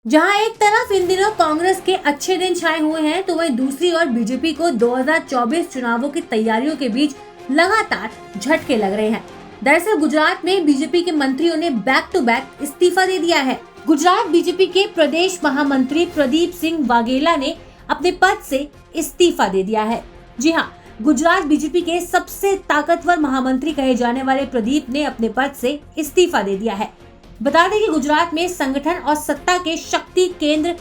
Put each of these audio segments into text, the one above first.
जहां एक तरफ इन दिनों कांग्रेस के अच्छे दिन छाए हुए हैं, तो वहीं दूसरी ओर बीजेपी को 2024 चुनावों की तैयारियों के बीच लगातार झटके लग रहे हैं। दरअसल गुजरात में बीजेपी के मंत्रियों ने बैक टू बैक इस्तीफा दे दिया है। गुजरात बीजेपी के प्रदेश महामंत्री प्रदीप सिंह वाघेला ने अपने पद से इस्तीफा दे दिया है। जी हाँ, गुजरात बीजेपी के सबसे ताकतवर महामंत्री कहे जाने वाले प्रदीप ने अपने पद से इस्तीफा दे दिया है। बता दें कि गुजरात में संगठन और सत्ता के शक्ति केंद्र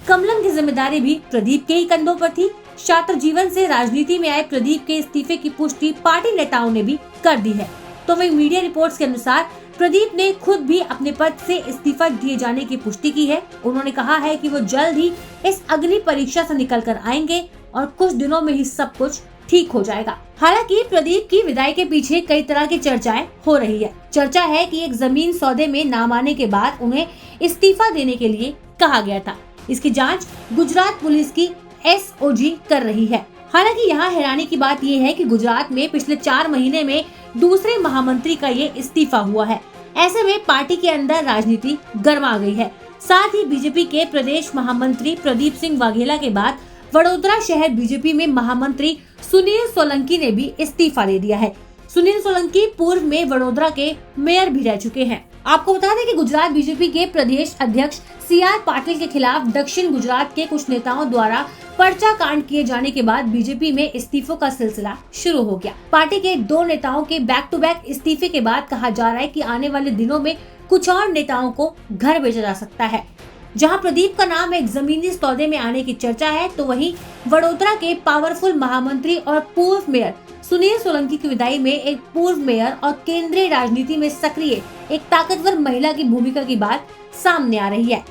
कमलम की जिम्मेदारी भी प्रदीप के ही कंधों पर थी। छात्र जीवन से राजनीति में आए प्रदीप के इस्तीफे की पुष्टि पार्टी नेताओं ने भी कर दी है। तो वही मीडिया रिपोर्ट्स के अनुसार प्रदीप ने खुद भी अपने पद से इस्तीफा दिए जाने की पुष्टि की है। उन्होंने कहा है कि वो जल्द ही इस अग्नि परीक्षा से निकल कर आएंगे और कुछ दिनों में ही सब कुछ ठीक हो जाएगा। हालांकि प्रदीप की विदाई के पीछे कई तरह की चर्चाएं हो रही है। चर्चा है कि एक जमीन सौदे में नाम आने के बाद उन्हें इस्तीफा देने के लिए कहा गया था। इसकी जांच गुजरात पुलिस की SOG कर रही है। हालांकि यहाँ हैरानी की बात यह है कि गुजरात में पिछले 4 महीने में दूसरे महामंत्री का ये इस्तीफा हुआ है। ऐसे में पार्टी के अंदर राजनीति गर्मा गई है। साथ ही बीजेपी के प्रदेश महामंत्री प्रदीप सिंह वाघेला के बाद वडोदरा शहर बीजेपी में महामंत्री सुनील सोलंकी ने भी इस्तीफा दे दिया है। सुनील सोलंकी पूर्व में वडोदरा के मेयर भी रह चुके हैं। आपको बता दें कि गुजरात बीजेपी के प्रदेश अध्यक्ष CR पाटिल के खिलाफ दक्षिण गुजरात के कुछ नेताओं द्वारा पर्चा कांड किए जाने के बाद बीजेपी में इस्तीफों का सिलसिला शुरू हो गया। पार्टी के 2 नेताओं के बैक टू बैक इस्तीफे के बाद कहा जा रहा है कि आने वाले दिनों में कुछ और नेताओं को घर भेजा जा सकता है। जहां प्रदीप का नाम एक जमीनी सौदे में आने की चर्चा है, तो वहीं वडोदरा के पावरफुल महामंत्री और पूर्व मेयर सुनील सोलंकी की विदाई में एक पूर्व मेयर और केंद्रीय राजनीति में सक्रिय एक ताकतवर महिला की भूमिका की बात सामने आ रही है।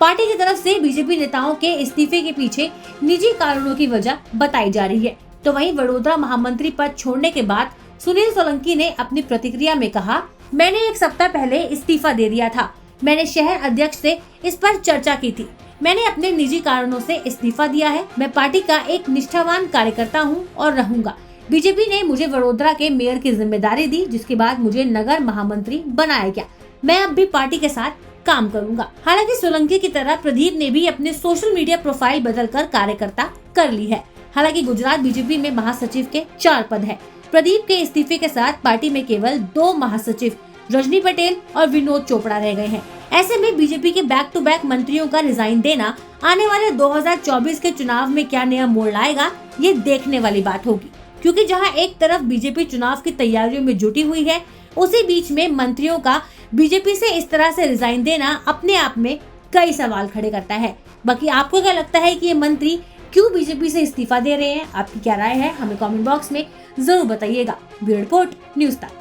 पार्टी की तरफ से बीजेपी नेताओं के इस्तीफे के पीछे निजी कारणों की वजह बताई जा रही है। तो वहीं वडोदरा महामंत्री पद छोड़ने के बाद सुनील सोलंकी ने अपनी प्रतिक्रिया में कहा, मैंने 1 सप्ताह पहले इस्तीफा दे दिया था। मैंने शहर अध्यक्ष से इस पर चर्चा की थी। मैंने अपने निजी कारणों से इस्तीफा दिया है। मैं पार्टी का एक निष्ठावान कार्यकर्ता हूं और रहूंगा। बीजेपी ने मुझे वडोदरा के मेयर की जिम्मेदारी दी, जिसके बाद मुझे नगर महामंत्री बनाया गया। मैं अब भी पार्टी के साथ काम करूंगा। हालांकि सोलंकी की तरह प्रदीप ने भी अपने सोशल मीडिया प्रोफाइल बदलकर कार्यकर्ता कर ली है। हालांकि गुजरात बीजेपी में महासचिव के 4 पद है। प्रदीप के इस्तीफे के साथ पार्टी में केवल 2 महासचिव रजनी पटेल और विनोद चोपड़ा रह गए हैं। ऐसे में बीजेपी के बैक टू बैक मंत्रियों का रिजाइन देना आने वाले 2024 के चुनाव में क्या नया मोड़ लाएगा, ये देखने वाली बात होगी। क्योंकि जहां एक तरफ बीजेपी चुनाव की तैयारियों में जुटी हुई है, उसी बीच में मंत्रियों का बीजेपी से इस तरह से रिजाइन देना अपने आप में कई सवाल खड़े करता है। बाकी आपको क्या लगता है कि ये मंत्री क्यों बीजेपी से इस्तीफा दे रहे हैं? आपकी क्या राय है? हमें कमेंट बॉक्स में जरूर बताइएगा। ब्यूरो रिपोर्ट, न्यूज़ तक।